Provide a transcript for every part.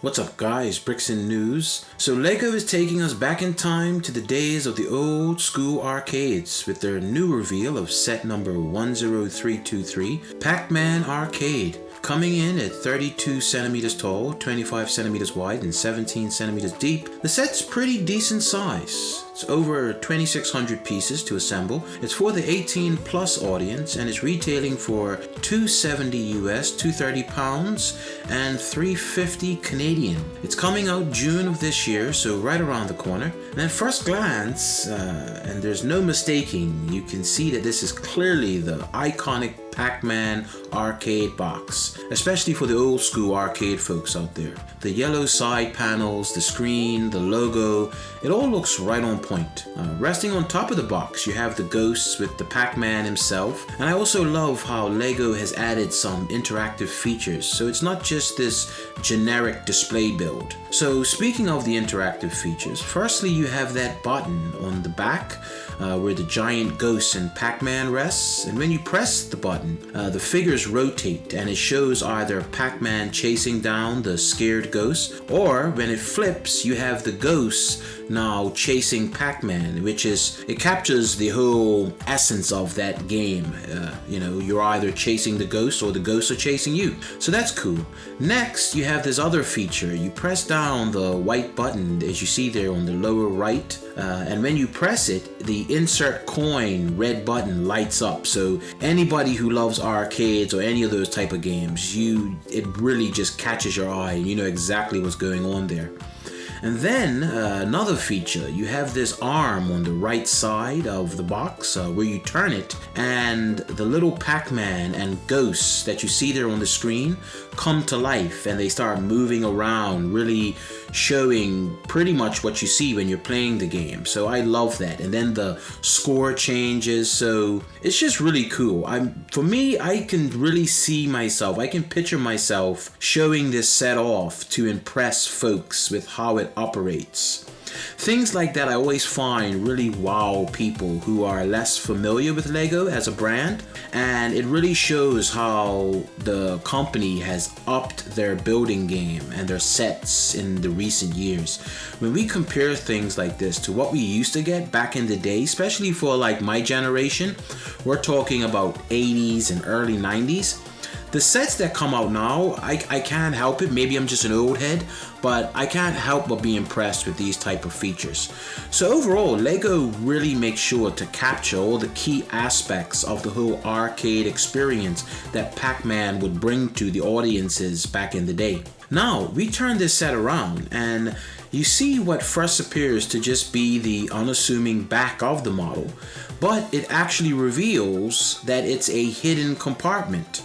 What's up guys, Bricks and News. So LEGO is taking us back in time to the days of the old school arcades with their new reveal of set number 10323, PAC-MAN Arcade. Coming in at 32 centimeters tall, 25 centimeters wide, and 17 centimeters deep, the set's pretty decent size. It's over 2,600 pieces to assemble. It's for the 18 plus audience and is retailing for $270 US, £230, and $350 Canadian. It's coming out June of this year, so right around the corner. And at first glance, and there's no mistaking, you can see that this is clearly the iconic PAC-MAN Arcade box, especially for the old school arcade folks out there. The yellow side panels, the screen, the logo, it all looks right on point. Resting on top of the box, you have the ghosts with the Pac-Man himself, and I also love how LEGO has added some interactive features, so it's not just this generic display build. So speaking of the interactive features, firstly you have that button on the back where the giant ghosts and Pac-Man rests, and when you press the button, the figures rotate and it shows either Pac-Man chasing down the scared ghost, or when it flips you have the ghosts now chasing Pac-Man, which is, it captures the whole essence of that game. You're either chasing the ghost or the ghosts are chasing you, so that's cool. Next you have this other feature. You press down the white button as you see there on the lower right, and when you press it, the insert coin red button lights up. So anybody who loves arcades or any of those type of games, it really just catches your eye and you know exactly what's going on there. And then another feature, you have this arm on the right side of the box where you turn it, and the little Pac-Man and ghosts that you see there on the screen come to life and they start moving around, really showing pretty much what you see when you're playing the game. So I love that. And then the score changes, so it's just really cool. For me, I can really see myself, I can picture myself showing this set off to impress folks with how it operates. Things like that I always find really wow people who are less familiar with LEGO as a brand, and it really shows how the company has upped their building game and their sets in the recent years. When we compare things like this to what we used to get back in the day, especially for like my generation, we're talking about 80s and early 90s. The sets that come out now, I can't help it, maybe I'm just an old head, but I can't help but be impressed with these type of features. So overall, LEGO really makes sure to capture all the key aspects of the whole arcade experience that Pac-Man would bring to the audiences back in the day. Now, we turn this set around and you see what first appears to just be the unassuming back of the model, but it actually reveals that it's a hidden compartment.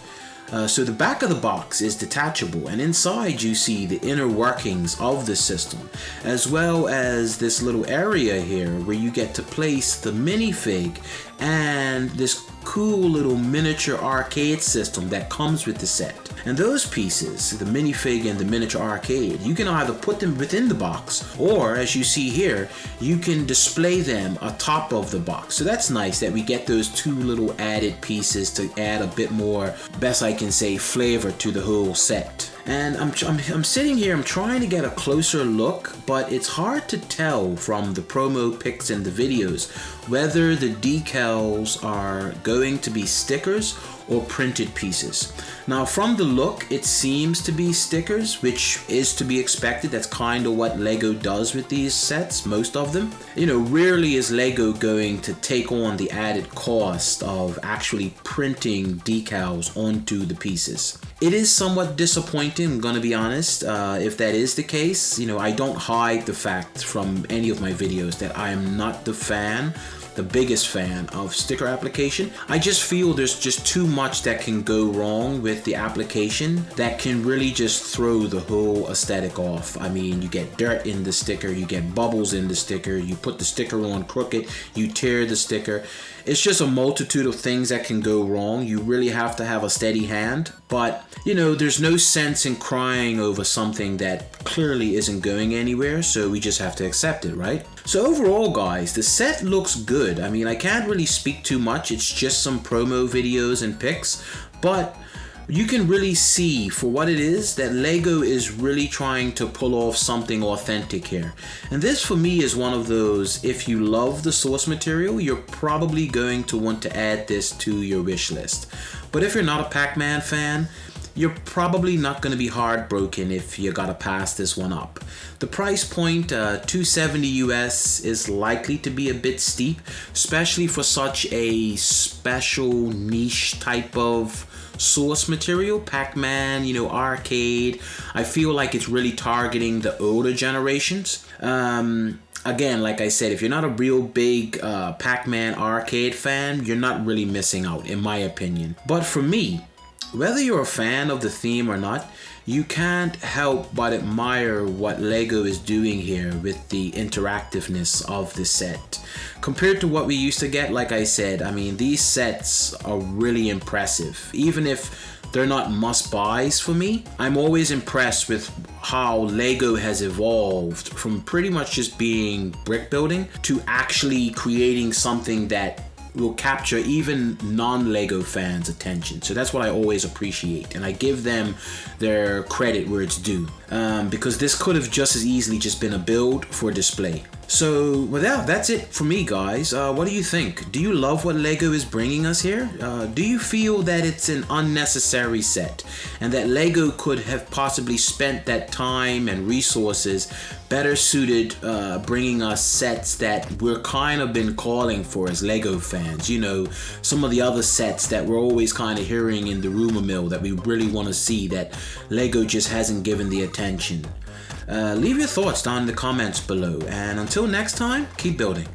So the back of the box is detachable, and inside you see the inner workings of the system, as well as this little area here where you get to place the minifig and this cool little miniature arcade system that comes with the set. And those pieces, the minifig and the miniature arcade, you can either put them within the box, or as you see here, you can display them atop of the box. So that's nice that we get those two little added pieces to add a bit more, best I can say, flavor to the whole set. And I'm sitting here, I'm trying to get a closer look, but it's hard to tell from the promo pics and the videos whether the decals are going to be stickers or printed pieces. Now from the look, it seems to be stickers, which is to be expected. That's kind of what LEGO does with these sets, most of them. Rarely is LEGO going to take on the added cost of actually printing decals onto the pieces. It is somewhat disappointing, I'm gonna be honest, if that is the case. I don't hide the fact from any of my videos that I am not the biggest fan of sticker application. I just feel there's just too much that can go wrong with the application that can really just throw the whole aesthetic off. I mean, you get dirt in the sticker, you get bubbles in the sticker, you put the sticker on crooked, you tear the sticker. It's just a multitude of things that can go wrong. You really have to have a steady hand, but there's no sense in crying over something that clearly isn't going anywhere, so we just have to accept it, right? So overall guys, the set looks good. I mean, I can't really speak too much, it's just some promo videos and pics, but you can really see for what it is that Lego is really trying to pull off something authentic here. And this for me is one of those, if you love the source material, you're probably going to want to add this to your wish list. But if you're not a Pac-Man fan, you're probably not going to be heartbroken if you gotta pass this one up. The price point, $270 US, is likely to be a bit steep, especially for such a special niche type of source material. Pac-Man, Arcade. I feel like it's really targeting the older generations. Again, like I said, if you're not a real big Pac-Man Arcade fan, you're not really missing out, in my opinion. But for me, whether you're a fan of the theme or not, you can't help but admire what Lego is doing here with the interactiveness of the set. Compared to what we used to get, like I said, I mean, these sets are really impressive. Even if they're not must-buys for me, I'm always impressed with how Lego has evolved from pretty much just being brick building to actually creating something that will capture even non-Lego fans' attention. So that's what I always appreciate, and I give them their credit where it's due, because this could have just as easily just been a build for display. So with that, that's it for me, guys. What do you think? Do you love what Lego is bringing us here? Do you feel that it's an unnecessary set and that Lego could have possibly spent that time and resources better suited bringing us sets that we're kind of been calling for as Lego fans? Some of the other sets that we're always kind of hearing in the rumor mill that we really want to see that Lego just hasn't given the attention. Leave your thoughts down in the comments below, and until next time, keep building.